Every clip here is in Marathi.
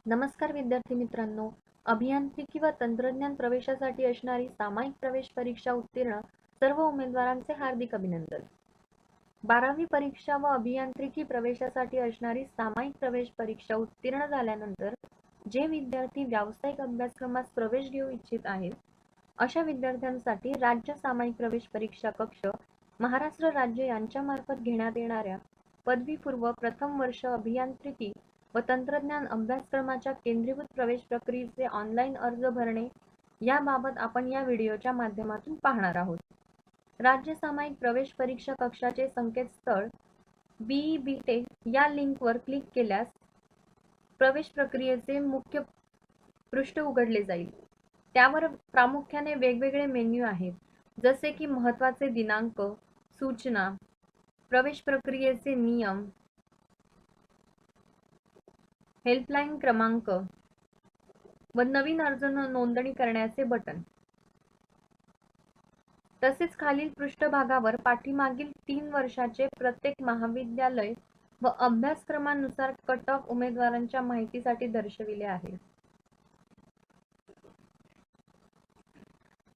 नमस्कार विद्यार्थी मित्रांनो, अभियांत्रिकी व तंत्रज्ञान प्रवेशासाठी असणारी सामायिक प्रवेश परीक्षा उत्तीर्ण सर्व उमेदवारांचे हार्दिक अभिनंदन. 12वी परीक्षा व अभियांत्रिकी प्रवेशासाठी असणारी सामायिक प्रवेश परीक्षा उत्तीर्ण झाल्यानंतर जे विद्यार्थी व्यावसायिक अभ्यासक्रमास प्रवेश घेऊ इच्छित आहेत, अशा विद्यार्थ्यांसाठी राज्य सामायिक प्रवेश परीक्षा कक्ष महाराष्ट्र राज्य यांच्यामार्फत घेण्यात येणाऱ्या पदवीपूर्व प्रथम वर्ष अभियांत्रिकी व तंत्रज्ञान अभ्यासक्रमाच्या केंद्रीभूत प्रवेश प्रक्रियेचे ऑनलाईन अर्ज भरणे याबाबत आपण या व्हिडिओच्या माध्यमातून पाहणार आहोत. राज्य सामायिक प्रवेश परीक्षा कक्षाचे संकेतस्थळ BE-BTech या लिंकवर क्लिक केल्यास प्रवेश प्रक्रियेचे मुख्य पृष्ठ उघडले जाईल. त्यावर प्रामुख्याने वेगवेगळे मेन्यू आहेत, जसे की महत्त्वाचे दिनांक, सूचना, प्रवेश प्रक्रियेचे नियम, हेल्पलाईन क्रमांक व नवीन अर्ज नोंदणी करण्याचे बटन. तसेच खालील पृष्ठभागावर पाठीमागील 3 वर्षाचे प्रत्येक महाविद्यालय व अभ्यासक्रमानुसार कट ऑफ उमेदवारांच्या माहितीसाठी दर्शविले आहे.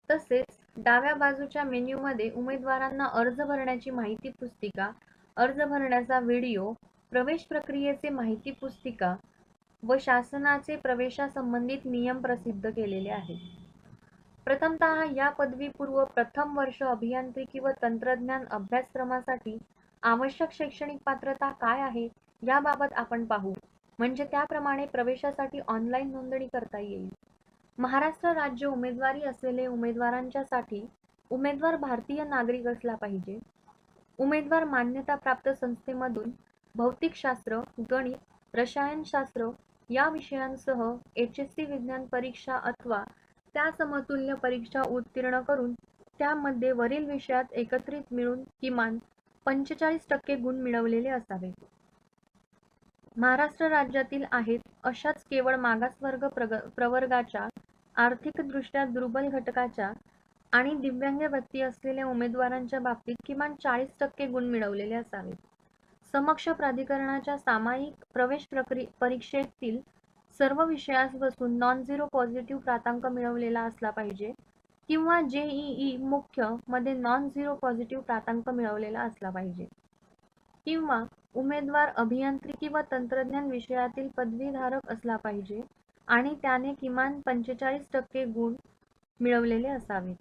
तसेच डाव्या बाजूच्या मेन्यूमध्ये उमेदवारांना अर्ज भरण्याची माहिती पुस्तिका, अर्ज भरण्याचा व्हिडिओ, प्रवेश प्रक्रियेचे माहिती पुस्तिका व शासनाचे प्रवेशासंबंधित नियम प्रसिद्ध केलेले आहेत. प्रथमतः या पदवीपूर्व प्रथम वर्ष अभियांत्रिकी व तंत्रज्ञान अभ्यासक्रमासाठी आवश्यक शैक्षणिक पात्रता काय आहे याबाबत आपण पाहू, म्हणजे त्याप्रमाणे प्रवेशासाठी ऑनलाईन नोंदणी करता येईल. महाराष्ट्र राज्य उमेदवारी असलेले उमेदवारांच्यासाठी उमेदवार भारतीय नागरिक असला पाहिजे. उमेदवार मान्यताप्राप्त संस्थेमधून भौतिकशास्त्र, गणित, रसायनशास्त्र या विषयांसह HSC विज्ञान परीक्षा अथवा त्या समतुल्य परीक्षा उत्तीर्ण करून त्यामध्ये वरील विषयात एकत्रित मिळून किमान 45% गुण मिळवलेले असावेत. महाराष्ट्र राज्यातील आहेत अशाच केवळ मागासवर्ग प्रवर्गाच्या, आर्थिकदृष्ट्या दुर्बल घटकाच्या आणि दिव्यांग व्यक्ती असलेल्या उमेदवारांच्या बाबतीत किमान 40% गुण मिळवलेले असावेत. समक्ष प्राधिकरणाच्या सामायिक प्रवेश परीक्षेतील सर्व विषयास बसून नॉन-झिरो पॉझिटिव्ह प्रातांक मिळवलेला असला पाहिजे किंवा JEE मुख्य मध्ये नॉन-झिरो पॉझिटिव्ह प्रातांक मिळवलेला असला पाहिजे किंवा उमेदवार अभियांत्रिकी व तंत्रज्ञान विषयातील पदवीधारक असला पाहिजे आणि त्याने किमान 45% गुण मिळवलेले असावेत.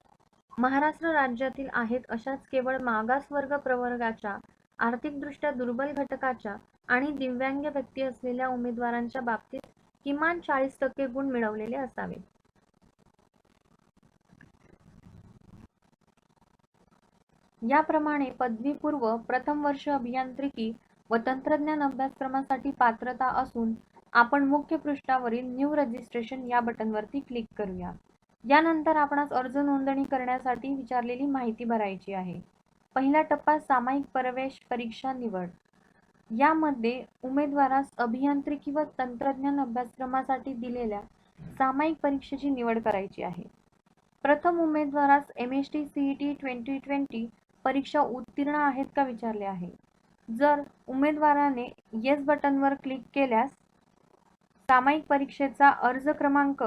महाराष्ट्र राज्यातील आहेत अशाच केवळ मागासवर्ग प्रवर्गाच्या, आर्थिकदृष्ट्या दुर्बल घटकाच्या आणि दिव्यांग व्यक्ती असलेल्या उमेदवारांच्या बाबतीत किमान 40% गुण मिळवलेले असावेत. याप्रमाणे पदवीपूर्व प्रथम वर्ष अभियांत्रिकी व तंत्रज्ञान अभ्यासक्रमासाठी पात्रता असून आपण मुख्य पृष्ठावरील न्यू रजिस्ट्रेशन या बटनवरती क्लिक करूया. यानंतर आपणास अर्ज नोंदणी करण्यासाठी विचारलेली माहिती भरायची आहे. पहिला टप्पा सामायिक प्रवेश परीक्षा निवड. यामध्ये उमेदवारास अभियांत्रिकी व तंत्रज्ञान अभ्यासक्रमासाठी दिलेल्या सामायिक परीक्षेची निवड करायची आहे. प्रथम उमेदवारास MST CET 2020 परीक्षा उत्तीर्ण आहेत का विचारले आहे. जर उमेदवाराने येस बटनवर क्लिक केल्यास सामायिक परीक्षेचा अर्ज क्रमांक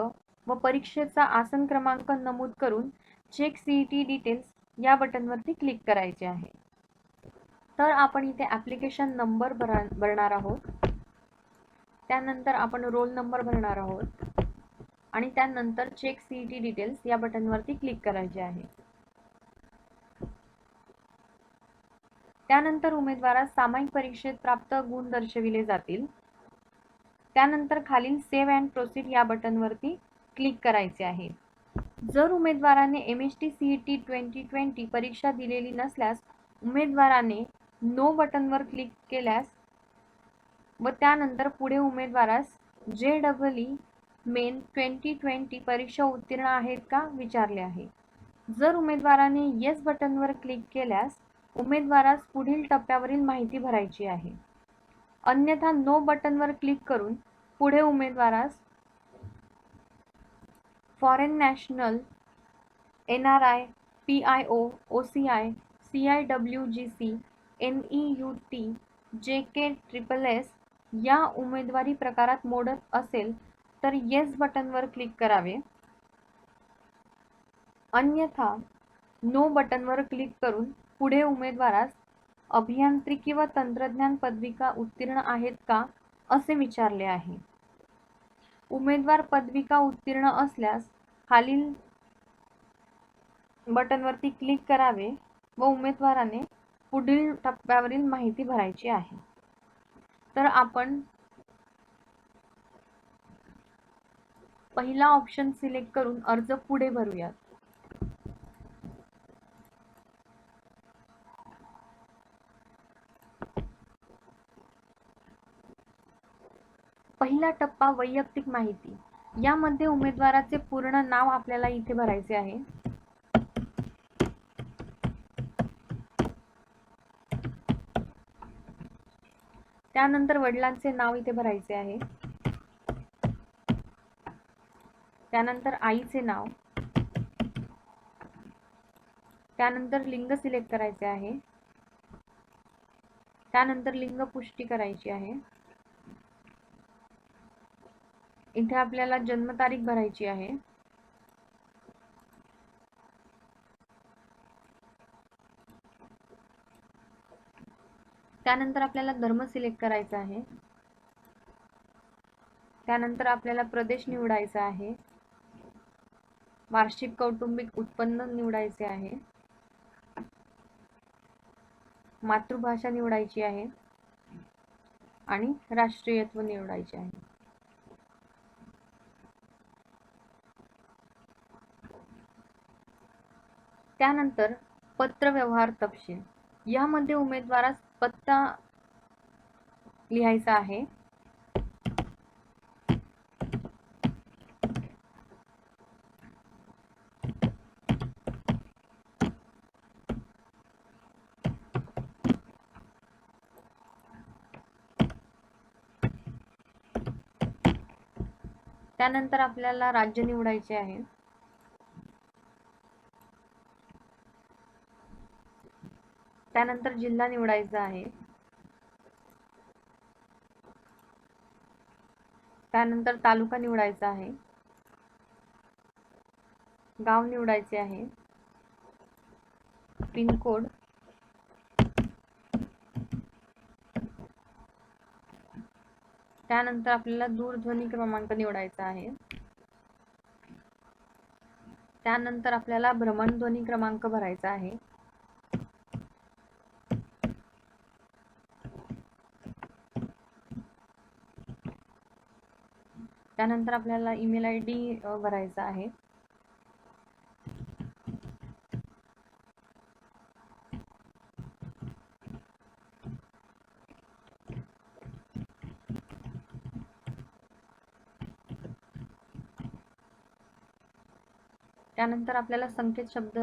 व परीक्षेचा आसन क्रमांक नमूद करून चेक CET डिटेल्स या बटनवरती क्लिक करायचे आहे. तर आपण इथे ॲप्लिकेशन नंबर भरणार आहोत, त्यानंतर आपण रोल नंबर भरणार आहोत आणि त्यानंतर चेक CET डिटेल्स या बटनवरती क्लिक करायचे आहे. त्यानंतर उमेदवारास सामायिक परीक्षेत प्राप्त गुण दर्शविले जातील. त्यानंतर खालील सेव्ह अँड प्रोसीड या बटनवरती क्लिक करायचे आहे. जर उमेदवाराने MST CET 2020 परीक्षा दिलेली नसल्यास उमेदवाराने नो बटनवर क्लिक केल्यास व त्यानंतर पुढे उमेदवारास JEE मेन 2020 परीक्षा उत्तीर्ण आहेत का विचारले आहे. जर उमेदवाराने येस बटनवर क्लिक केल्यास उमेदवारास पुढील टप्प्यावरील माहिती भरायची आहे. अन्यथा नो बटनवर क्लिक करून पुढे उमेदवारास foreign national, NRI, PIO, OCI, CIWGC, NEUT, JKSSS या उमेदवारी प्रकारात मोडत असेल तर येस बटनवर क्लिक करावे, अन्यथा नो बटनवर क्लिक करून पुढे उमेदवारास अभियांत्रिकी व तंत्रज्ञान पदविका उत्तीर्ण आहेत का असे विचारले आहे. उमेदवार पदविका उत्तीर्ण असल्यास खालील बटनवरती क्लिक करावे व उमेदवाराने पुढील टप्प्यावरील माहिती भरायची आहे. तर आपण पहिला ऑप्शन सिलेक्ट करून अर्ज पुढे भरूयात. पहिला टप्पा वैयक्तिक माहिती. यामध्ये उमेदवाराचे पूर्ण नाव आपल्याला इथे भरायचे आहे. त्यानंतर वडिलांचे नाव इथे भरायचे आहे. त्यानंतर आईचे नाव. त्यानंतर लिंग सिलेक्ट करायचे आहे. त्यानंतर लिंग पुष्टी करायची आहे. इथे आपल्याला जन्मतारीख भरायची आहे. त्यानंतर आपल्याला धर्म सिलेक्ट करायचा आहे. त्यानंतर आपल्याला प्रदेश निवडायचा आहे. वार्षिक कौटुंबिक उत्पन्न निवडायचे आहे. मातृभाषा निवडायची आहे आणि राष्ट्रीयत्व निवडायचे आहे. त्यानंतर पत्र व्यवहार तपशील. यामध्ये उमेदवारास पत्ता लिहायचा आहे. त्यानंतर आपल्याला राज्य निवडायचे आहे. त्यानंतर जिल्हा निवडायचा आहे. त्यानंतर तालुका निवडायचा आहे. गाव निवडायचे आहे. पिनकोड. त्यानंतर आपल्याला दूरध्वनी क्रमांक निवडायचा आहे. त्यानंतर आपल्याला भ्रमणध्वनी क्रमांक भरायचा आहे. त्यानंतर आपल्याला ईमेल ID भरायचा आहे. त्यानंतर आपल्याला संकेत शब्द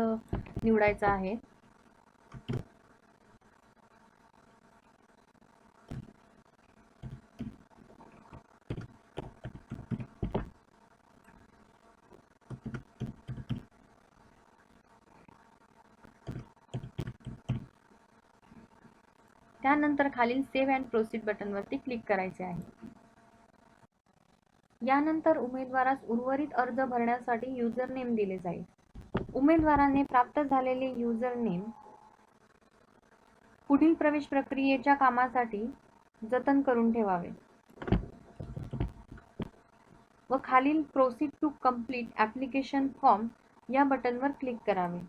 निवडायचा आहे. त्यानंतर खालील सेव्ह अँड प्रोसीड बटनवरती क्लिक करायचे आहे. यानंतर उमेदवारास उर्वरित अर्ज भरण्यासाठी युजर नेम दिले जाईल. उमेदवाराने प्राप्त झालेले युजर नेम पुढील प्रवेश प्रक्रियेच्या कामासाठी जतन करून ठेवावे व खालील proceed to complete application form या बटनवर क्लिक करावे.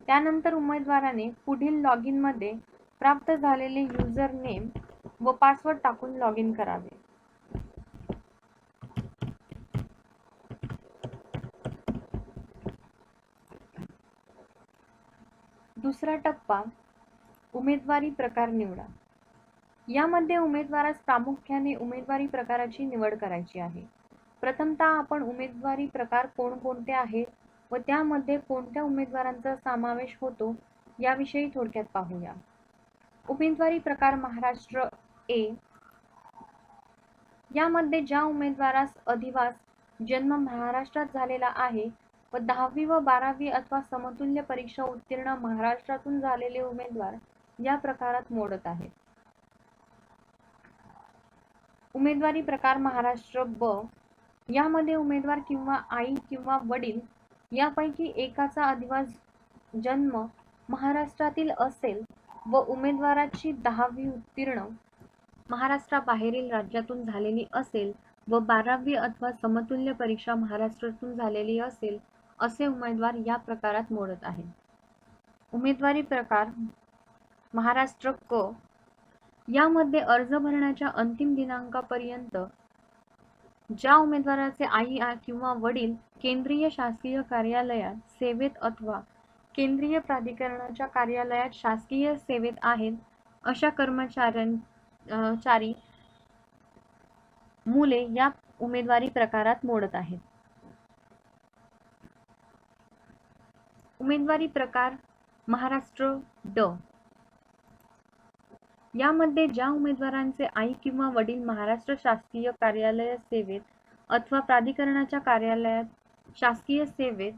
त्यानंतर उमेदवाराने पुढील लॉगिन मध्ये प्राप्त झालेले युजर नेम व पासवर्ड टाकून लॉग इन करावे. दुसरा टप्पा उमेदवारी प्रकार निवडा. यामध्ये उमेदवारास प्रामुख्याने उमेदवारी प्रकाराची निवड करायची आहे. प्रथमतः आपण उमेदवारी प्रकार कोणकोणते आहेत व त्यामध्ये कोणत्या उमेदवारांचा समावेश होतो याविषयी थोडक्यात पाहूया. उमेदवारी प्रकार महाराष्ट्र A. यामध्ये ज्या उमेदवारास अधिवास जन्म महाराष्ट्रात झालेला आहे व 10वी व 12वी अथवा समतुल्य परीक्षा उत्तीर्ण महाराष्ट्रातून झालेले उमेदवार या प्रकारात मोडत आहेत. उमेदवारी प्रकार महाराष्ट्र ब यामध्ये उमेदवार किंवा आई किंवा वडील यापैकी एकाचा अधिवास जन्म महाराष्ट्रातील असेल व उमेदवाराची 10वी उत्तीर्ण महाराष्ट्राबाहेरील राज्यातून झालेली असेल व 12वी अथवा समतुल्य परीक्षा महाराष्ट्रातून झालेली असेल असे उमेदवार या प्रकारात मोडत आहेत. उमेदवारी प्रकार महाराष्ट्र क यामध्ये अर्ज भरण्याच्या अंतिम दिनांकापर्यंत ज्या उमेदवाराचे आई किंवा वडील केंद्रीय शासकीय कार्यालयात सेवेत अथवा केंद्रीय प्राधिकरणाच्या कार्यालयात शासकीय सेवेत आहेत अशा कर्मचारी मुले या उमेदवारी प्रकारात मोडत आहेत. उमेदवारी प्रकार महाराष्ट्र ड यामध्ये ज्या उमेदवारांचे आई किंवा वडील महाराष्ट्र शासकीय कार्यालय सेवेत अथवा प्राधिकरणाच्या कार्यालयात शासकीय सेवेत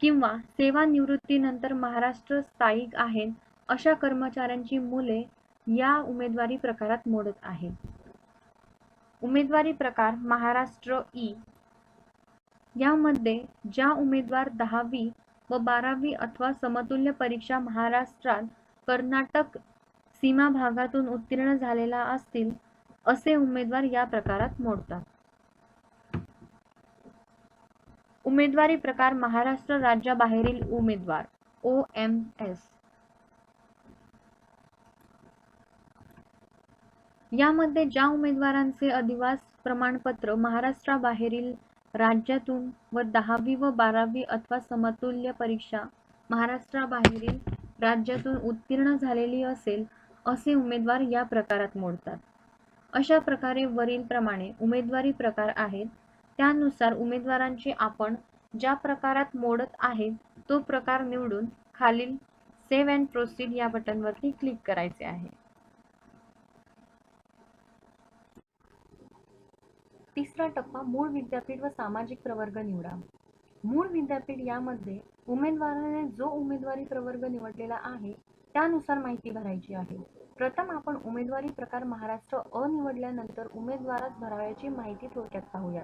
किंवा सेवानिवृत्तीनंतर महाराष्ट्र स्थायिक आहेत अशा कर्मचाऱ्यांची मुले या उमेदवारी प्रकारात मोडत आहेत. उमेदवारी प्रकार महाराष्ट्र ई यामध्ये ज्या उमेदवार 10वी व 12वी अथवा समतुल्य परीक्षा महाराष्ट्रात कर्नाटक सीमा भागातून उत्तीर्ण झालेला असतील असे उमेदवार या प्रकारात मोडतात. उमेदवारी प्रकार महाराष्ट्र राज्याबाहेरील उमेदवार OMS यामध्ये ज्या उमेदवारांचे अधिवास प्रमाणपत्र महाराष्ट्राबाहेरील राज्यातून व 10वी व 12वी अथवा समतुल्य परीक्षा महाराष्ट्राबाहेरील राज्यातून उत्तीर्ण झालेली असेल असे उमेदवार या प्रकारात मोडतात. अशा प्रकारे वरील प्रमाणे उमेदवारी प्रकार आहेत. त्यानुसार उमेदवारांची आपण ज्या प्रकारात मोडत आहेत तो प्रकार निवडून खालील सेव्ह अँड प्रोसीड या बटनवरती क्लिक करायचे आहे. तिसरा टप्पा मूळ विद्यापीठ व सामाजिक प्रवर्ग निवडा. मूळ विद्यापीठ यामध्ये उमेदवाराने जो उमेदवारी प्रवर्ग निवडलेला आहे त्यानुसार माहिती भरायची आहे. प्रथम आपण उमेदवारी प्रकार महाराष्ट्र अ निवडल्यानंतर उमेदवारास भरावयाची माहिती थोडक्यात पाहूया.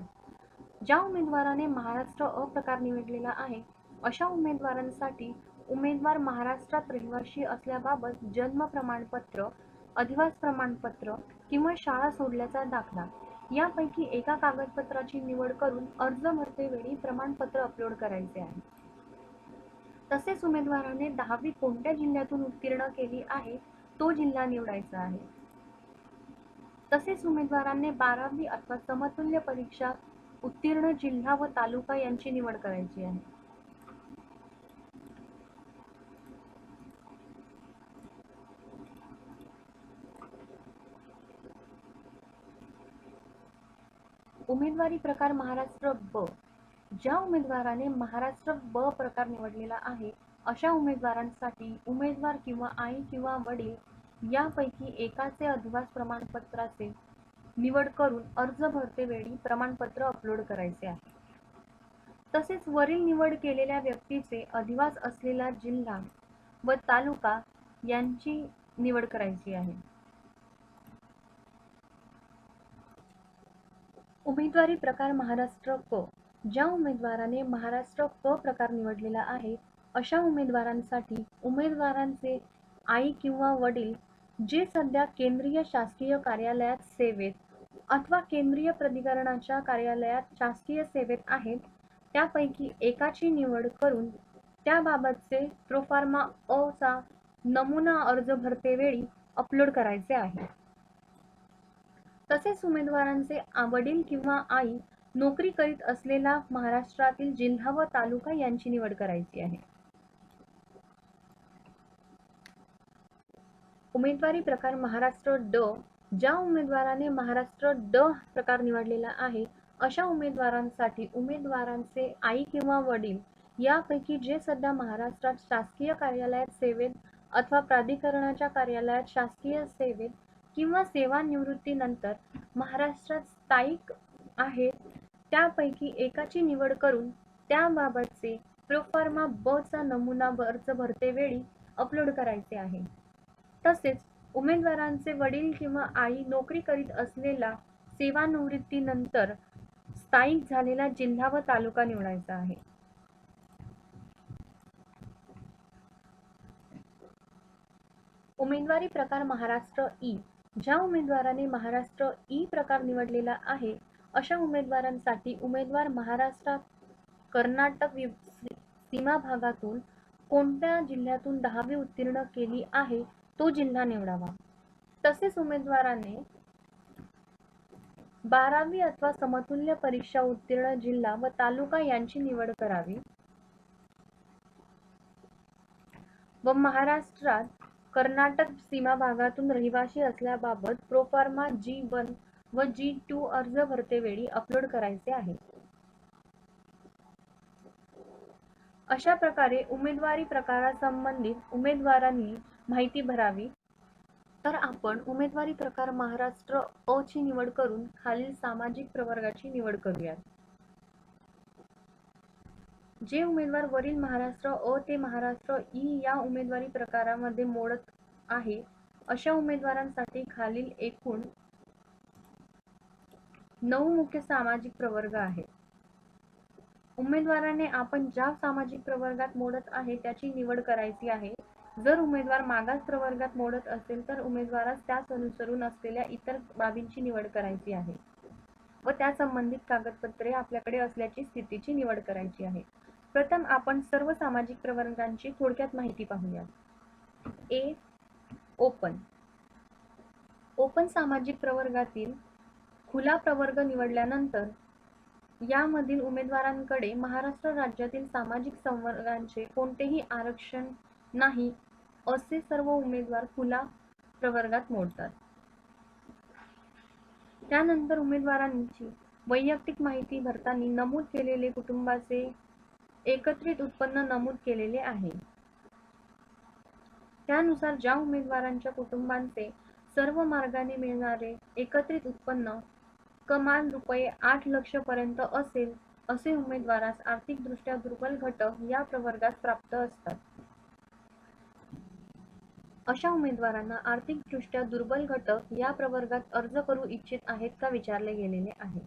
ज्या उमेदवाराने महाराष्ट्र अ प्रकार निवडलेला आहे अशा उमेदवारांसाठी उमेदवार महाराष्ट्रात रहिवासी असल्याबाबत जन्म प्रमाणपत्र, अधिवास प्रमाणपत्र किंवा शाळा सोडल्याचा दाखला यापैकी एका कागदपत्राची निवड करून अर्ज भरतेवेळी प्रमाणपत्र अपलोड करायचे आहे. तसेच उमेदवाराने 10वी कोणत्या जिल्ह्यातून उत्तीर्ण केली आहे तो जिल्हा निवडायचा आहे. तसेच उमेदवारांनी 12वी अथवा समतुल्य परीक्षा उत्तीर्ण जिल्हा व तालुका यांची निवड करायची आहे. उमेदवारी प्रकार महाराष्ट्र ब ज्या उमेदवाराने महाराष्ट्र ब प्रकार निवडलेला आहे अशा उमेदवारांसाठी उमेदवार किंवा आई किंवा वडील यापैकी एकाचे अधिवास प्रमाणपत्राचे निवड करून अर्ज भरतेवेळी प्रमाणपत्र अपलोड करायचे आहे. तसेच वरील निवड केलेल्या व्यक्तीचे अधिवास असलेला जिल्हा व तालुका यांची निवड करायची आहे. उमेदवारी प्रकार महाराष्ट्र क ज्या उमेदवाराने महाराष्ट्र क प्रकार निवडलेला आहे अशा उमेदवारांसाठी उमेदवारांचे आई किंवा वडील जे सध्या केंद्रीय शासकीय कार्यालयात सेवेत अथवा केंद्रीय प्राधिकरणाच्या कार्यालयात शासकीय सेवेत आहेत त्यापैकी एकाची निवड करून त्याबाबतचे प्रोफार्मा अ चा नमुना अर्ज भरतेवेळी अपलोड करायचे आहे. तसेच उमेदवारांचे वडील किंवा आई नोकरी करीत असलेला महाराष्ट्रातील जिल्हा व तालुका यांची निवड करायची आहे. उमेदवारी प्रकार महाराष्ट्र ड ज्या उमेदवाराने महाराष्ट्र ड प्रकार निवडलेला आहे अशा उमेदवारांसाठी उमेदवारांचे आई किंवा वडील यापैकी जे सध्या महाराष्ट्रात शासकीय कार्यालयात सेवेत अथवा प्राधिकरणाच्या कार्यालयात शासकीय सेवेत किंवा सेवानिवृत्तीनंतर महाराष्ट्रात स्थायिक आहेत त्यापैकी एकाची निवड करून त्याबाबतचे प्रोफार्मा ब चा नमुना अर्ज भरतेवेळी अपलोड करायचे आहे. तसेच उमेदवारांचे वडील किंवा आई नोकरी करीत असलेला सेवानिवृत्तीनंतर स्थायिक झालेला जिल्हा व तालुका निवडायचा आहे. उमेदवारी प्रकार महाराष्ट्र ई. ज्या उमेदवाराने महाराष्ट्र ई प्रकार निवडलेला आहे अशा उमेदवारांसाठी उमेदवार महाराष्ट्रात कर्नाटक सीमा भागातून कोणत्या जिल्ह्यातून 10वी उत्तीर्ण केली आहे तो जिल्हा निवडावा. तसेच उमेदवाराने 12वी अथवा समतुल्य परीक्षा उत्तीर्ण जिल्हा व तालुका यांची निवड करावी व महाराष्ट्रात कर्नाटक सीमा भागातून रहिवासी असल्याबाबत प्रोफॉर्मा G1 व G2 अर्ज भरतेवेळी अपलोड करायचे आहे. अशा प्रकारे उमेदवारी प्रकारासंबंधित उमेदवारांनी माहिती भरावी. तर आपण उमेदवारी प्रकार महाराष्ट्र अ ची निवड करून खालील सामाजिक प्रवर्गाची निवड करूयात. जे उमेदवार वरील महाराष्ट्र अ ते महाराष्ट्र ई या उमेदवारी प्रकारामध्ये मोडत आहे अशा उमेदवारांसाठी खालील एकूण 9 मुख्य सामाजिक प्रवर्ग आहेत. उमेदवाराने आपण ज्या सामाजिक प्रवर्गात मोडत आहे त्याची निवड करायची आहे. जर उमेदवार मागास प्रवर्गात मोडत असेल तर उमेदवारास त्यास अनुसरून असलेल्या इतर बाबींची निवड करायची आहे व त्या संबंधित कागदपत्रे आपल्याकडे असल्याची स्थितीची निवड करायची आहे. प्रथम आपण सर्व सामाजिक प्रवर्गांची थोडक्यात माहिती पाहूया. ए. ओपन सामाजिक प्रवर्गातील खुला प्रवर्ग निवडल्यानंतर यामधील उमेदवारांकडे महाराष्ट्र राज्यातील सामाजिक संवर्गांचे कोणतेही आरक्षण नाही असे सर्व उमेदवार खुला प्रवर्गात मोडतात. त्यानंतर उमेदवारांची वैयक्तिक माहिती भरताना नमूद केलेले कुटुंबाचे एकत्रित उत्पन्न नमूद केलेले आहे. त्यानुसार ज्या उमेदवारांच्या कुटुंबांचे सर्व मार्गाने मिळणारे एकत्रित उत्पन्न कमाल ₹8 लाख पर्यंत असेल असे उमेदवारास आर्थिकदृष्ट्या दुर्बल घटक या प्रवर्गात प्राप्त असतात. अशा उमेदवारांना आर्थिकदृष्ट्या दुर्बल घटक या प्रवर्गात अर्ज करू इच्छित आहेत का विचारले गेलेले आहे.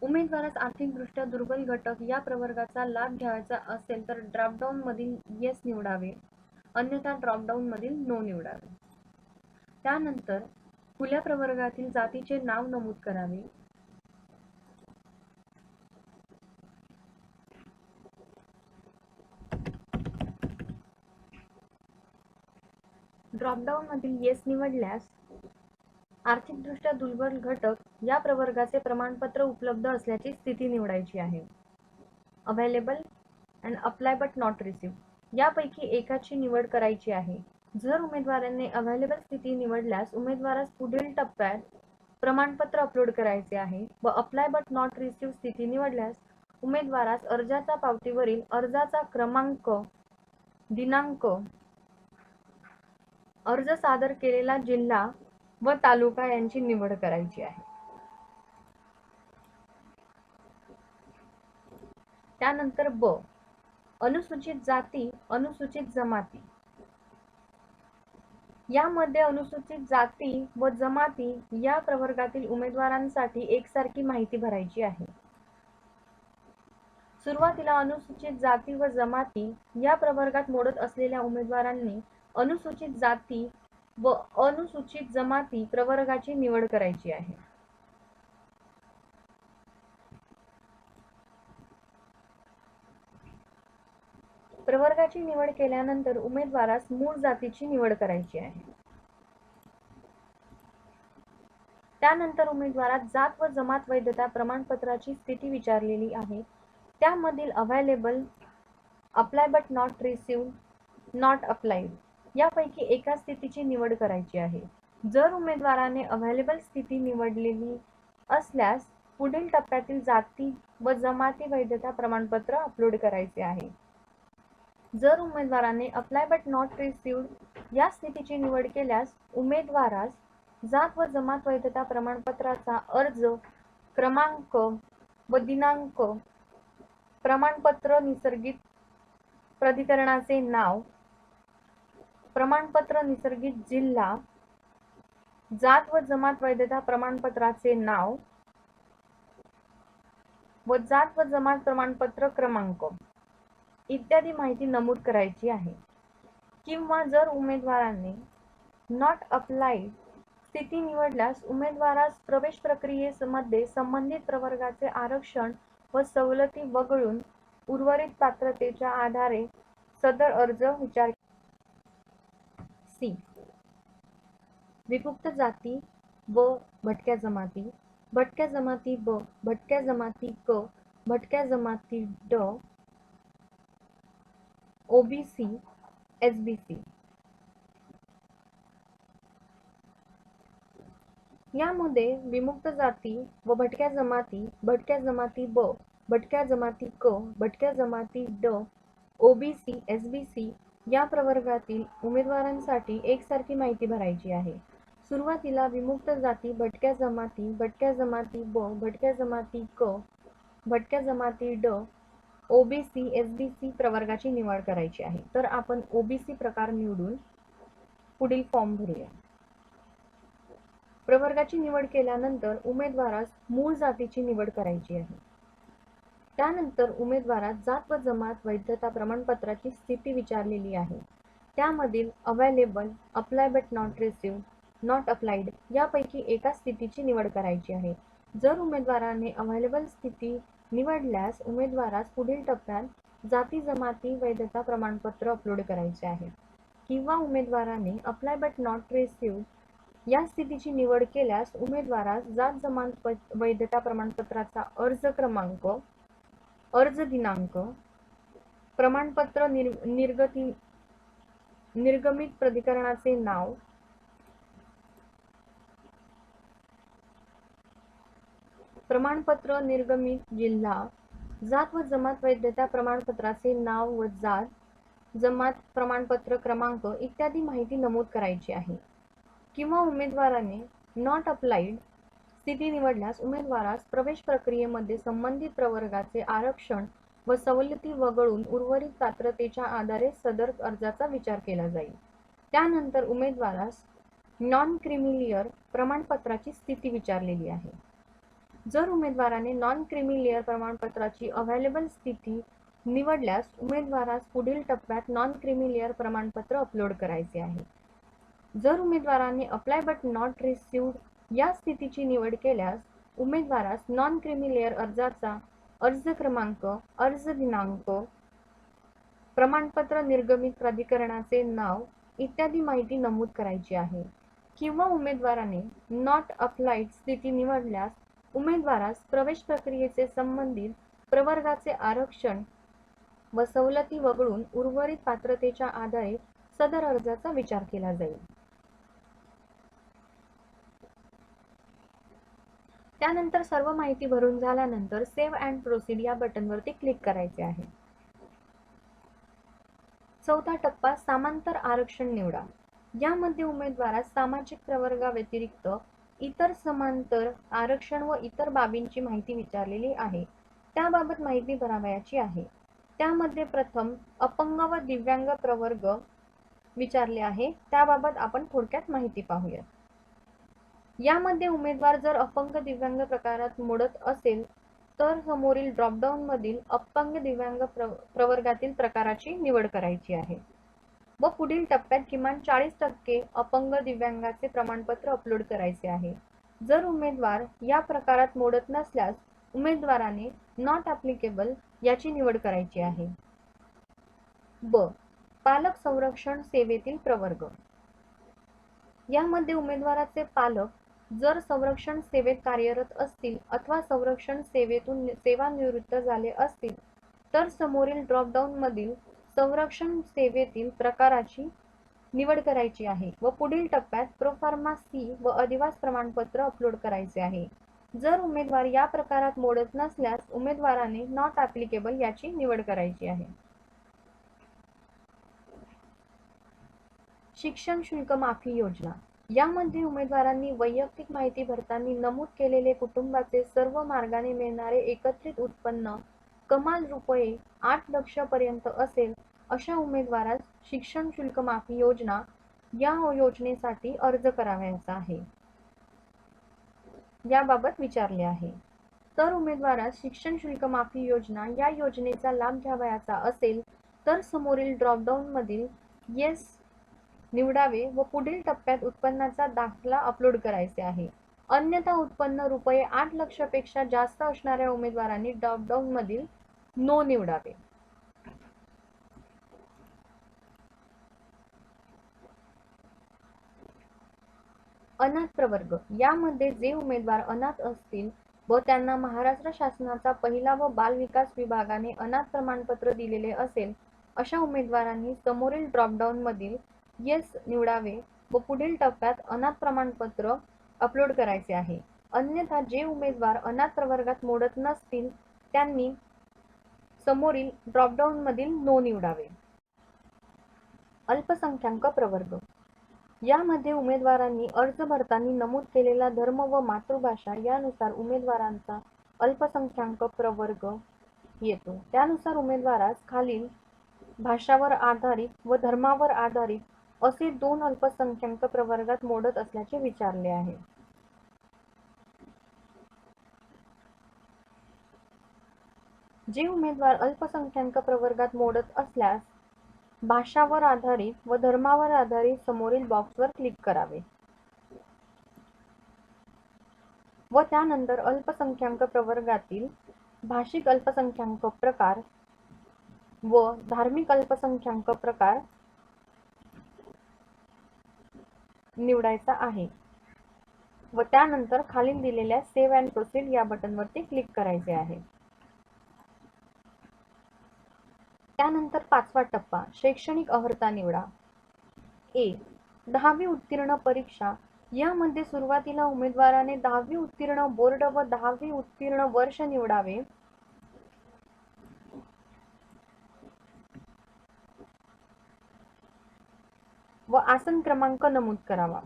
उमेदवारास आर्थिकदृष्ट्या दुर्बल घटक या प्रवर्गाचा लाभ घ्यायचा असेल तर ड्रॉपडाऊन मधील येस निवडावे, अन्यथा ड्रॉपडाऊन मधील नो निवडावे. त्यानंतर खुल्या प्रवर्गातील जातीचे नाव नमूद करावे. ड्रॉपडाऊन मधील येस निवडल्यास आर्थिकदृष्ट्या दुर्बल घटक या प्रवर्गाचे प्रमाणपत्र उपलब्ध असल्याची स्थिती निवडायची आहे. Available and apply but not receive यापैकी एकाची निवड करायची आहे. जर उमेदवारांनी अवेलेबल स्थिती निवडल्यास उमेदवारास पुढील टप्प्यात प्रमाणपत्र अपलोड करायचे आहे व अप्लाय बट नॉट रिसीव स्थिती निवडल्यास उमेदवारास अर्जाच्या पावतीवरील अर्जाचा क्रमांक, दिनांक, अर्ज सादर केलेला जिल्हा व तालुका यांची निवड करायची आहे. त्यानंतर ब. अनुसूचित जाती, अनुसूचित जमाती. यामध्ये अनुसूचित जाती व जमाती या प्रवर्गातील उमेदवारांसाठी एकसारखी माहिती भरायची आहे. सुरुवातीला अनुसूचित जाती व जमाती या प्रवर्गात मोडत असलेल्या उमेदवारांनी अनुसूचित जाती व अनुसूचित जमाती प्रवर्गाची निवड करायची आहे. प्रवर्गाची निवड केल्यानंतर उमेदवारास मूळ जातीची निवड करायची आहे. त्यानंतर उमेदवारात जात व जमात वैधता प्रमाणपत्राची स्थिती विचारलेली आहे. त्यामधील available, apply but not received, not applied यापैकी एका स्थितीची निवड करायची आहे. जर उमेदवाराने अवेलेबल स्थिती निवडलेली असल्यास पुढील टप्प्यातील जाती व जमाती वैधता प्रमाणपत्र अपलोड करायचे आहे. जर उमेदवाराने अप्लाय बट नॉट रिसीव्ड या स्थितीची निवड केल्यास उमेदवारास जात व जमात वैधता प्रमाणपत्राचा अर्ज क्रमांक व दिनांक, प्रमाणपत्र निसर्गित प्राधिकरणाचे नाव, प्रमाणपत्र निसर्गित जिल्हा जात व जमात वैधता प्रमाणपत्राचे नाव व जात व जमात प्रमाणपत्र क्रमांक इत्यादी माहिती नमूद करायची आहे. किंवा जर उमेदवाराने नॉट अप्लाइड स्थिती निवडल्यास उमेदवारास प्रवेश प्रक्रियेमध्ये संबंधित प्रवर्गाचे आरक्षण व सवलती वगळून उर्वरित पात्रतेच्या आधारे सदर अर्ज विचार. सी. विमुक्त जाती व भटक्या जमाती, भटक्या जमाती ब, भटक्या जमाती क, भटक्या जमाती ड, ओबीसी, एसबीसी. यामध्ये विमुक्त जाती व भटक्या जमाती, भटक्या जमाती ब, भटक्या जमाती क, भटक्या जमाती ड, ओबीसी, एसबीसी या प्रवर्गातील उमेदवारांसाठी एकसारखी माहिती भरायची आहे. सुरुवातीला विमुक्त जाती, भटक्या जमाती, भटक्या जमाती ब, भटक्या जमाती क, भटक्या जमाती ड, ओबीसी, एसबीसी प्रवर्गाची निवड करायची आहे. तर आपण ओबीसी प्रकार निवडून पुढील फॉर्म भरूया. प्रवर्गाची निवड केल्यानंतर उमेदवारास मूळ जातीची निवड करायची आहे. त्यानंतर उमेदवारास जात व जमात वैधता प्रमाणपत्राची स्थिती विचारलेली आहे. त्यामधील available, apply but not received, not applied यापैकी एका स्थितीची निवड करायची आहे. जर उमेदवाराने अवेलेबल स्थिती निवडल्यास उमेदवारास पुढील टप्प्यात जाती जमाती वैधता प्रमाणपत्र अपलोड करायचे आहे. किंवा उमेदवाराने अप्लाय बट नॉट रिसिव्ड या स्थितीची निवड केल्यास उमेदवारास जात जमात वैधता प्रमाणपत्राचा अर्ज क्रमांक, अर्ज दिनांक, प्रमाणपत्र निर्गमित प्राधिकरणाचे नाव, प्रमाणपत्र निर्गमित जिल्हा, जात व जमात वैधता प्रमाणपत्राचे नाव व जात जमात प्रमाणपत्र क्रमांक इत्यादी माहिती नमूद करायची आहे. किंवा उमेदवाराने नॉट अप्लाइड स्थिती निवडल्यास उमेदवारास प्रवेश प्रक्रियेमध्ये संबंधित प्रवर्गाचे आरक्षण व सवलती वगळून उर्वरित पात्रतेच्या आधारे सदर अर्जाचा विचार केला जाईल. त्यानंतर उमेदवारास नॉन क्रिमिलियर प्रमाणपत्राची स्थिती विचारलेली आहे. जर उमेदवाराने नॉन क्रिमिलियर प्रमाणपत्राची अवेलेबल स्थिती निवडल्यास उमेदवारास पुढील टप्प्यात नॉन क्रिमिलियर प्रमाणपत्र अपलोड करायचे आहे. जर उमेदवाराने अप्लाय बट नॉट रिसिव्ड या स्थितीची निवड केल्यास उमेदवारास नॉन क्रिमिलियर अर्जाचा अर्ज क्रमांक, अर्ज दिनांक, प्रमाणपत्र निर्गमित प्राधिकरणाचे नाव इत्यादी माहिती नमूद करायची आहे. किंवा उमेदवाराने नॉट अप्लाइड स्थिती निवडल्यास उमेदवारास प्रवेश प्रक्रियेचे संबंधित प्रवर्गाचे आरक्षण व सवलती वगळून उर्वरित पात्रतेच्या आधारे सदर अर्जाचा विचार केला जाईल. त्यानंतर सर्व माहिती भरून झाल्यानंतर सेव्ह अँड प्रोसीड या बटनवरती क्लिक करायचे आहे. चौथा टप्पा समांतर आरक्षण निवडा. यामध्ये उमेदवारास सामाजिक प्रवर्गाव्यतिरिक्त इतर समांतर आरक्षण व इतर बाबींची माहिती विचारलेली आहे. त्याबाबत माहिती भरावयाची आहे. त्यामध्ये प्रथम अपंग व दिव्यांग प्रवर्ग विचारले आहे. त्याबाबत आपण थोडक्यात माहिती पाहूया. यामध्ये उमेदवार जर अपंग दिव्यांग प्रकारात मोडत असेल तर समोरील ड्रॉपडाऊन मधील अपंग दिव्यांग प्रवर्गातील प्रकाराची निवड करायची आहे व पुढील टप्प्यात किमान 40% अपंग दिव्यांगाचे प्रमाणपत्र अपलोड करायचे आहे. जर उमेदवार या प्रकारात मोडत नसल्यास उमेदवाराने नॉट ॲप्लिकेबल याची निवड करायची आहे. ब. पालक संरक्षण सेवेतील प्रवर्ग. यामध्ये उमेदवाराचे पालक जर संरक्षण सेवेत कार्यरत असतील अथवा संरक्षण सेवेतून सेवानिवृत्त झाले असतील तर समोरील ड्रॉपडाऊन मधील संरक्षण सेवेतील प्रकाराची निवड करायची आहे व पुढील टप्प्यात प्रोफार्मा सी व अधिवास प्रमाणपत्र अपलोड करायचे आहे. जर उमेदवार या प्रकारात मोडत नसल्यास उमेदवाराने नॉट ॲप्लिकेबल याची निवड करायची आहे. शिक्षण शुल्क माफी योजना. यामध्ये उमेदवारांनी वैयक्तिक माहिती भरताना नमूद केलेले कुटुंबाचे सर्व मार्गाने मिळणारे एकत्रित उत्पन्न कमाल रुपये 8 लक्ष पर्यंत असेल अशा उमेदवारास शिक्षण शुल्क माफी योजना या योजनेसाठी अर्ज करावयाचा आहे. याबाबत विचारले आहे. तर उमेदवारास शिक्षण शुल्क माफी योजना या योजनेचा लाभ घ्यावयाचा असेल तर समोरील ड्रॉपडाऊनमधील येस निवडावे व पुढील टप्प्यात उत्पन्नाचा दाखला अपलोड करायचे आहे. अन्यथा उत्पन्न रुपये 8 लक्षपेक्षा जास्त असणाऱ्या उमेदवारांनी ड्रॉपडाऊनमधील नो निवडावे. अनाथ प्रवर्ग यामध्ये जे उमेदवार अनाथ असतील व त्यांना महाराष्ट्र शासनाचा महिला व बाल विकास विभागाने अनाथ प्रमाणपत्र दिलेले असेल अशा उमेदवारांनी समोरील ड्रॉपडाऊन मधील येस निवडावे व पुढील टप्प्यात अनाथ प्रमाणपत्र अपलोड करायचे आहे. अन्यथा जे उमेदवार अनाथ प्रवर्गात मोडत नसतील त्यांनी समोरील ड्रॉपडाऊन मधील नो निवडावे. अल्पसंख्याक प्रवर्ग यामध्ये उमेदवारांनी अर्ज भरताना नमूद केलेला धर्म व मातृभाषा यानुसार उमेदवारांचा अल्पसंख्याक प्रवर्ग येतो. त्यानुसार उमेदवारास खालील भाषावर आधारित व धर्मावर आधारित असे 2 अल्पसंख्याक प्रवर्गात मोडत असल्याचे विचारले आहे. जे उमेदवार अल्पसंख्याक प्रवर्गात मोडत असल्यास भाषावर आधारित व धर्मावर आधारित समोरील बॉक्सवर क्लिक करावे व त्यानंतर अल्पसंख्याक प्रवर्गातील भाषिक अल्पसंख्याक प्रकार व धार्मिक अल्पसंख्याक प्रकार निवडायचा आहे व त्यानंतर खालील दिलेल्या सेव्ह अँड प्रोसीड या बटनवरती क्लिक करायचे आहे. त्यानंतर 5वा टप्पा शैक्षणिक अर्हता निवडा. 1. 10वी उत्तीर्ण परीक्षा यामध्ये सुरुवातीला उमेदवाराने 10वी उत्तीर्ण बोर्ड व 10वी उत्तीर्ण वर्ष निवडावे. व आसन क्रमांक नमूद करावा.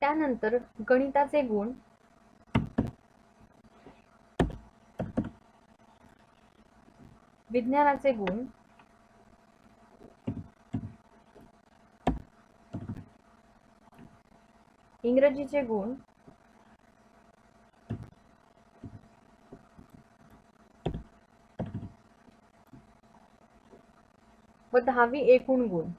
त्यानंतर गणिताचे गुण, विज्ञानाचे गुण, इंग्रजीचे गुण, व 10वी एकूण गुण.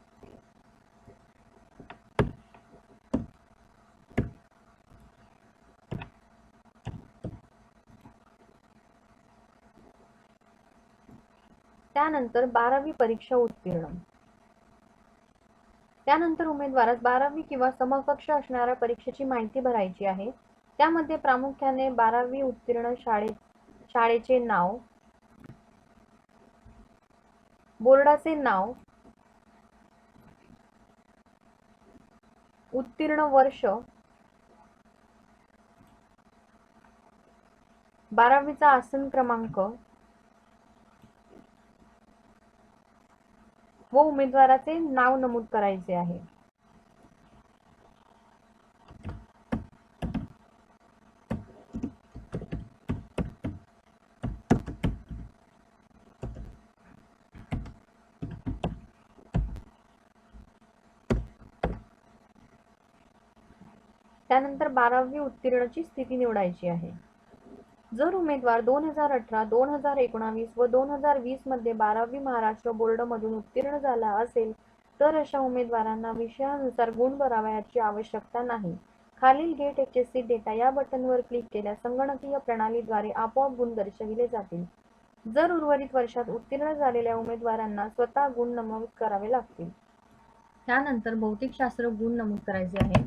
त्यानंतर 12वी परीक्षा उत्तीर्ण. त्यानंतर उमेदवारास 12वी किंवा समकक्ष असणाऱ्या परीक्षेची माहिती भरायची आहे. त्यामध्ये प्रामुख्याने 12वी उत्तीर्ण शाळेचे नाव, बोर्डाचे नाव, उत्तीर्ण वर्ष, 12वीचा आसन क्रमांक व उमेदवाराचे नाव नमूद करायचे आहे. त्यानंतर 12वी उत्तीर्णची स्थिती निवडायची आहे. जर उमेदवार 2018, 2019 व 2020 मध्ये 12वी महाराष्ट्र बोर्ड मधून उत्तीर्ण झाला असेल तर अशा उमेदवारांना विषयानुसार गुण भरावयाची आवश्यकता नाही. खालील गेट HSC डेटा या बटनवर क्लिक केल्यास संगणकीय प्रणालीद्वारे आपोआप गुण दर्शविले जातील. जर उर्वरित वर्षात उत्तीर्ण झालेल्या उमेदवारांना स्वतः गुण नमूद करावे लागतील. त्यानंतर भौतिकशास्त्र गुण नमूद करायचे आहे.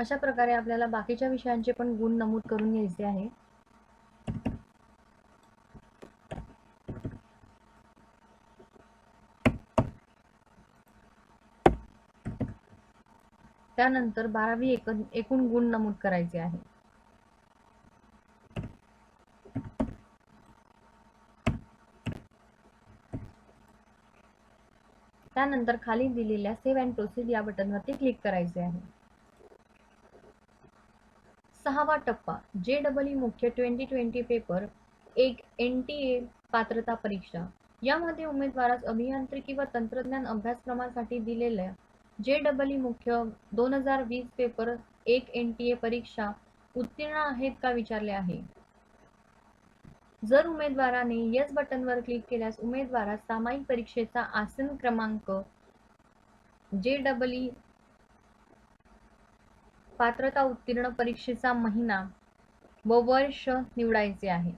अशा प्रकारे आपल्याला बाकीच्या विषयांचे पण गुण नमूद करून घ्यायचे आहे. त्यानंतर 12वी एकूण गुण नमूद करायचे आहे. त्यानंतर खाली दिलेल्या सेव्ह अँड प्रोसीड या बटनवरती क्लिक करायचे आहे. 6वा टप्पा JEE मुख्य 2020 पेपर 1 NTA पात्रता परीक्षा. यामध्ये उमेदवारास अभियांत्रिकी व तंत्रज्ञान अभ्यासक्रमासाठी दिलेल्या JEE मुख्य 2020 पेपर 1 NTA परीक्षा उत्तीर्ण आहेत का विचारले आहे. जर उमेदवाराने येस बटनवर क्लिक केल्यास उमेदवारास सामायिक परीक्षेचा आसन क्रमांक, JEE पात्रता उत्तीर्ण परीक्षेचा महिना व वर्ष निवडायचे आहे.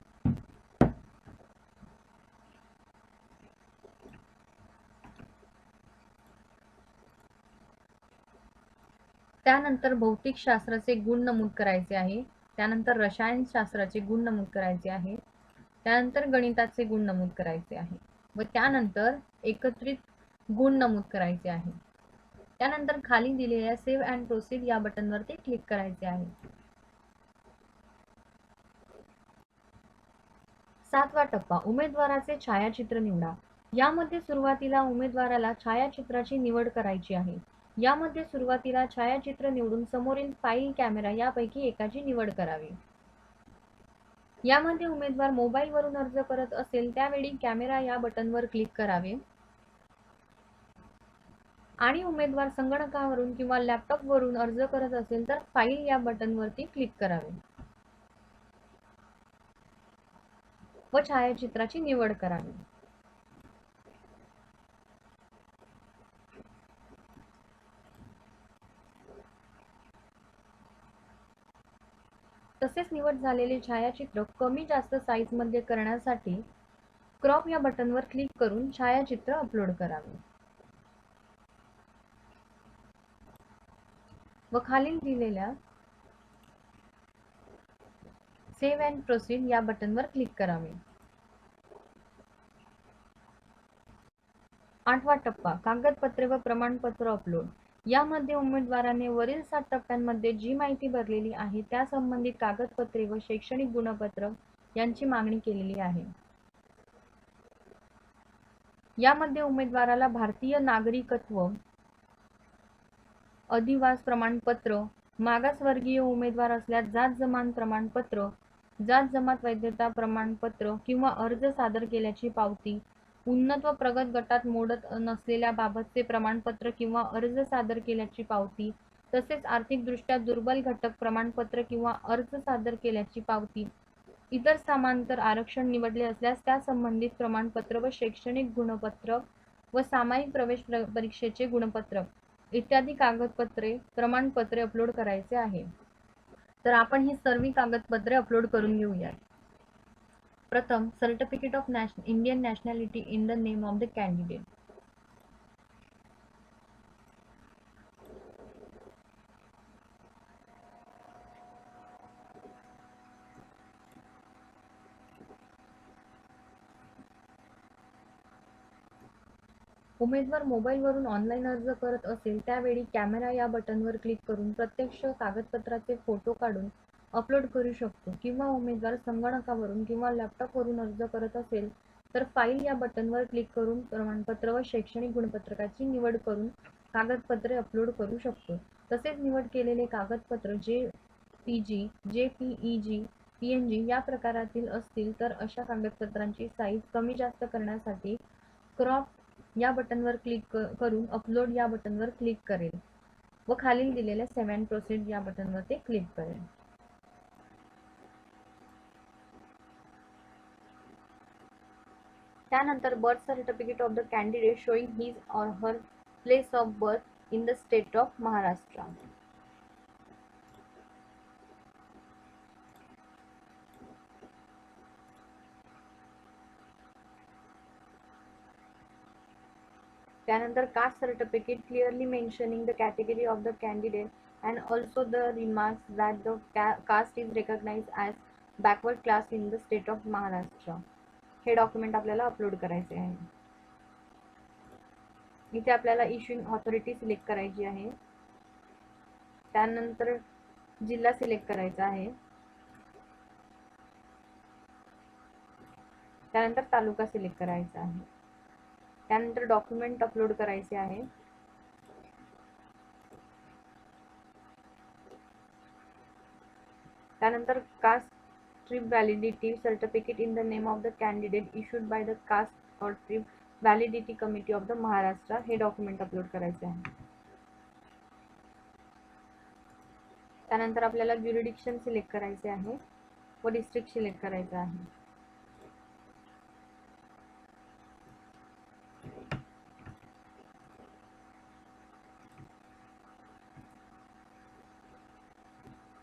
त्यानंतर भौतिकशास्त्राचे गुण नमूद करायचे आहे. त्यानंतर रसायनशास्त्राचे गुण नमूद करायचे आहे. त्यानंतर गणिताचे गुण नमूद करायचे आहे व त्यानंतर एकत्रित गुण नमूद करायचे आहे. त्यानंतर खाली दिलेल्या सेव्ह अँड प्रोसीड या बटनवरती क्लिक करायचे आहे. 7वा टप्पा उमेदवाराचे छायाचित्र निवडा. यामध्ये सुरुवातीला उमेदवाराला छायाचित्राची निवड करायची आहे. यामध्ये सुरुवातीला छायाचित्र निवडून समोरील फाईल, कॅमेरा यापैकी एकाची निवड करावी. यामध्ये उमेदवार मोबाईलवरून अर्ज करत असेल त्यावेळी कॅमेरा या बटनवर क्लिक करावे आणि उमेदवार संगणकावरून किंवा लॅपटॉपवरून अर्ज करत असेल तर फाईल या बटनवरती क्लिक करावे व छायाचित्राची निवड करावी. तसेच निवड झालेले छायाचित्र कमी जास्त साईज मध्ये करण्यासाठी क्रॉप या बटनवर क्लिक करून छायाचित्र अपलोड करावे व खालील दिलेल्या सेव्ह अँड प्रोसीड या बटनवर क्लिक करावे. 8वा टप्पा कागदपत्रे व प्रमाणपत्र अपलोड. यामध्ये उमेदवाराने वरील 7 टप्प्यांमध्ये जी माहिती भरलेली आहे त्या संबंधित कागदपत्रे व शैक्षणिक गुणपत्र यांची मागणी केलेली आहे. यामध्ये उमेदवाराला भारतीय नागरिकत्व, अधिवास प्रमाणपत्र, मागासवर्गीय उमेदवार असल्यास जात जमात प्रमाणपत्र, जात जमात वैधता प्रमाणपत्र किंवा अर्ज सादर केल्याची पावती, उन्नत व प्रगत गटात मोडत नसलेल्या बाबतचे प्रमाणपत्र किंवा अर्ज सादर केल्याची पावती, तसेच आर्थिकदृष्ट्या दुर्बल घटक प्रमाणपत्र किंवा अर्ज सादर केल्याची पावती, इतर समांतर आरक्षण निवडले असल्यास त्या संबंधित प्रमाणपत्र व शैक्षणिक गुणपत्र व सामायिक प्रवेश परीक्षेचे गुणपत्र इत्यादी कागदपत्रे प्रमाणपत्रे अपलोड करायचे आहे. तर आपण ही सर्व कागदपत्रे अपलोड करून घेऊया. प्रथम certificate of Indian nationality in the name of the candidate. उमेदवार मोबाईलवरून ऑनलाईन अर्ज करत असेल त्यावेळी कॅमेरा या बटनवर क्लिक करून प्रत्यक्ष कागदपत्राचे फोटो काढून अपलोड करू शकतो किंवा उमेदवार संगणकावरून किंवा लॅपटॉपवरून अर्ज करत असेल तर फाईल या बटनवर क्लिक करून प्रमाणपत्र व शैक्षणिक गुणपत्रकाची निवड करून कागदपत्रे अपलोड करू शकतो. तसेच निवड केलेले कागदपत्र JPG, JPEG, PNG या प्रकारातील असतील तर अशा कागदपत्रांची साईज कमी जास्त करण्यासाठी क्रॉप या बटनवर क्लिक करून अपलोड या बटनवर क्लिक करेल व खालील दिलेल्या सेव्ह अँड प्रोसीड या बटनवर ते क्लिक करेल. त्यानंतर birth certificate of the candidate showing his or her place of birth in the state of Maharashtra. त्यानंतर caste certificate clearly mentioning the category of the candidate and also the remarks that the caste is recognized as backward class in the state of Maharashtra. हे डॉक्युमेंट आपल्याला अपलोड करायचे आहे. इथे आपल्याला इश्यूइंग ऑथॉरिटी सिलेक्ट करायची आहे. त्यानंतर जिल्हा सिलेक्ट करायचा आहे, त्यानंतर तालुका सिलेक्ट करायचा आहे, त्यानंतर डॉक्युमेंट अपलोड करायचे आहे, त्यानंतर caste tribe validity certificate in the name of the candidate issued by the caste or tribe validity committee of the Maharashtra हे डॉक्युमेंट अपलोड करायचे आहे. त्यानंतर आपल्याला ज्युरिडिक्शन सिलेक्ट करायचे आहे व डिस्ट्रिक्ट सिलेक्ट करायचं आहे.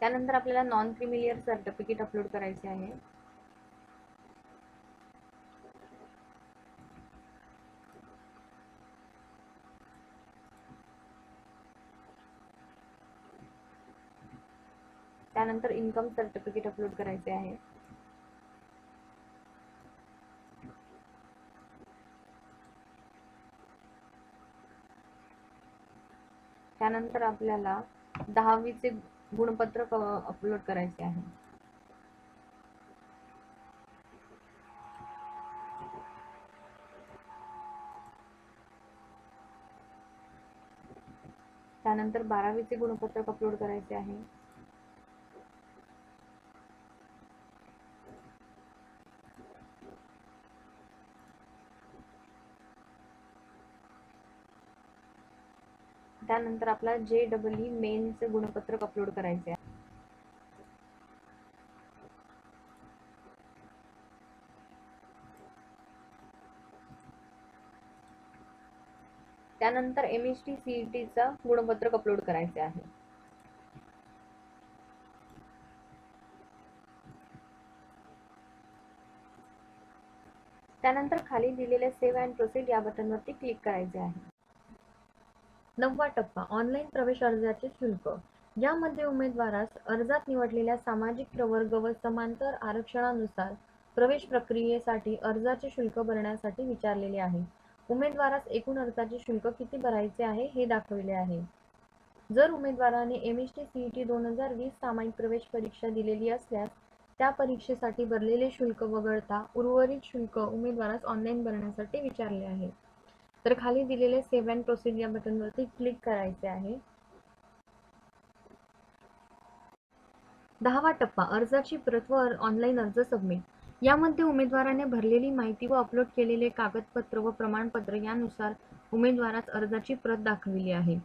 त्यानंतर आपल्याला नॉन क्रिमिलियर सर्टिफिकेट अपलोड करायचे आहे. त्यानंतर इन्कम सर्टिफिकेट अपलोड करायचे आहे. त्यानंतर आपल्याला 10वीचे गुणपत्रक अपलोड करायचे आहे. त्यानंतर 12वीचे गुणपत्रक अपलोड करायचे आहे. त्यानंतर आपला JEE मेन्सचे गुणपत्रक अपलोड करायचे आहे. त्यानंतर MHT CETचा गुणपत्रक अपलोड करायचे आहे. त्यानंतर खाली दिलेले सेव्ह अँड प्रोसीड या बटनवरती क्लिक करायचे आहे. 9वा टप्पा ऑनलाईन प्रवेश अर्जाचे शुल्क. यामध्ये उमेदवारास अर्जात निवडलेल्या सामाजिक प्रवर्ग व समांतर आरक्षणानुसार प्रवेश प्रक्रियेसाठी अर्जाचे शुल्क भरण्यासाठी विचारलेले आहे. उमेदवारास एकूण अर्जाचे शुल्क किती भरायचे आहे हे दाखविले आहे. जर उमेदवाराने MHT CET 2020 सामायिक प्रवेश परीक्षा दिलेली असल्यास त्या परीक्षेसाठी भरलेले शुल्क वगळता उर्वरित शुल्क उमेदवारास ऑनलाईन भरण्यासाठी विचारले आहे. तर खाली दिलेले सेव्ह अँड प्रोसीड या बटनवरती क्लिक करायचे आहे. 10वा टप्पा अर्जाची प्रत व ऑनलाईन अर्ज सबमिट. यामध्ये उमेदवाराने भरलेली माहिती व अपलोड केलेले कागदपत्र व प्रमाणपत्र यानुसार उमेदवारास अर्जाची प्रत दाखविली आहे.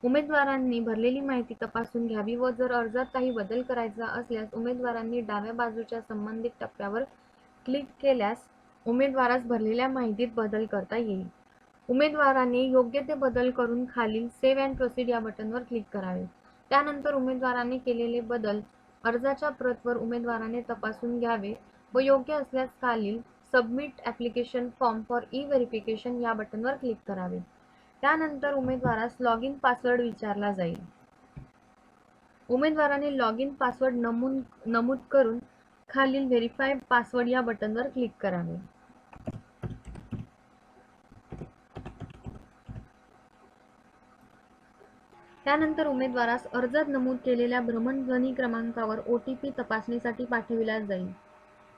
उमेदवारांनी भरलेली माहिती तपासून घ्यावी व जर अर्जात काही बदल करायचा असल्यास उमेदवारांनी डाव्या बाजूच्या संबंधित टप्प्यावर क्लिक केल्यास उमेदवारास भरलेल्या माहितीत बदल करता येईल. उमेदवाराने योग्य ते बदल करून खालील सेव्ह अँड प्रोसीड या बटनवर क्लिक करावे. त्यानंतर उमेदवाराने केलेले बदल अर्जाच्या प्रतवर उमेदवाराने तपासून घ्यावे व योग्य असल्यास खालील submit application form for E-verification या बटनवर क्लिक करावे. त्यानंतर उमेदवारास लॉग इन पासवर्ड विचारला जाईल. उमेदवाराने लॉग इन पासवर्ड नमूद करून खालील व्हेरीफाय पासवर्ड या बटनवर क्लिक करावे. त्यानंतर उमेदवारास अर्जात नमूद केलेल्या भ्रमणध्वनी क्रमांकावर OTP तपासणीसाठी पाठविला जाईल.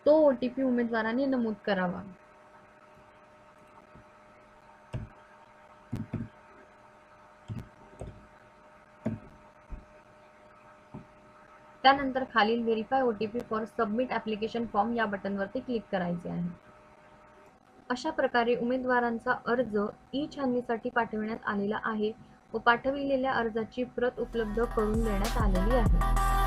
तो OTP उमेदवाराने नमूद करावा. त्यानंतर खालील verify OTP for submit application form या बटनवरती क्लिक करायचे आहे. अशा प्रकारे उमेदवारांचा अर्ज ई-छाननीसाठी पाठविण्यात आलेला आहे व पाठविलेल्या अर्जाची प्रत उपलब्ध करून देण्यात आलेली आहे.